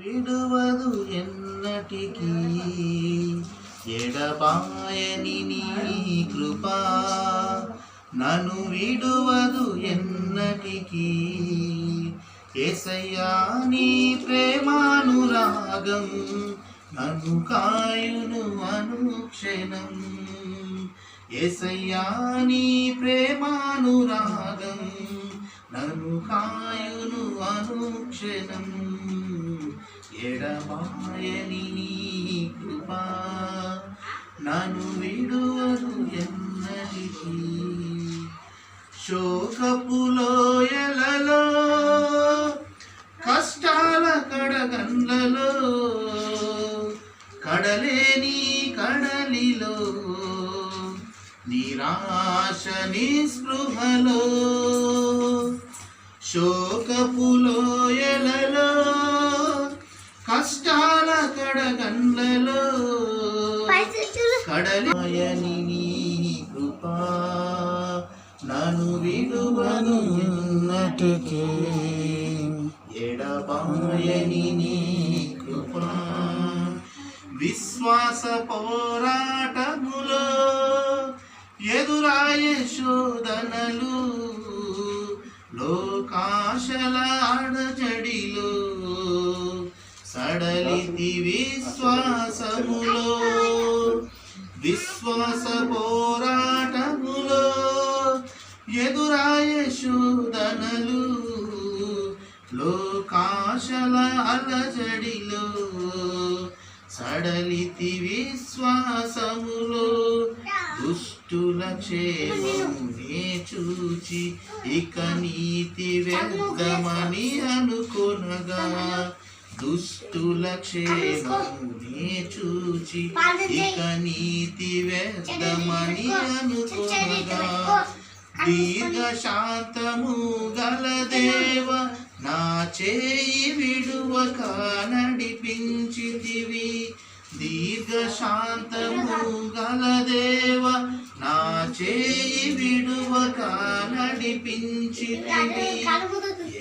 విడువదు ఎన్నటికీ ఎడబాయని నీ కృపా నన్ను విడువదు ఎన్నటికీ యేసయ్యా నీ ప్రేమానురాగం నన్ను కాయును అనుక్షణం యేసయ్యా నీ ప్రేమానురాగం నన్ను కాయును అనుక్షణం ఎడబాయని నీ కృపా నన్ను విడువదు ఎన్నటికీ శోకపు లోయలలో కష్టాల కడగండ్లలో కడలేని కడలిలో నిరాశ నిస్పృహలో శోకపు లోయలలో కష్టాల కడగండ్లలో కడలియని నీ కృపా నన్ను విడువను ఎన్నటికీ ఎడబాయని నీ కృపా విశ్వాస పోరాటములో ఎదురాయే శోధనలు లోకాశల అడజడిలో సడలితి విశ్వాసములో విశ్వాస పోరాటములో ఎదురాయే శోధనలు లోకాశల అలజడిలో సడలితి విశ్వాసములో దుష్టుల క్షేమమునే చూచి ఇక నీతి వ్యర్థమని అనుకొనగా దుష్టుల క్షేమమునే చూచి ఇక నీతి వ్యర్థమని అనుకొనగా దీర్ఘ శాంతము గల దేవ నా చేయి విడువక నడిపించితివి దీర్ఘ శాంతము గల దేవ నా చేయి విడువక నడిపించితివి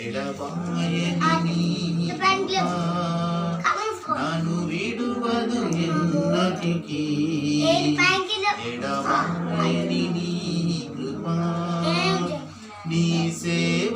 ఎడబాయని నీ కృపా నన్ను విడువదు ఎన్నటికీ ఎడబాయని నీ కృపా నీ సేవ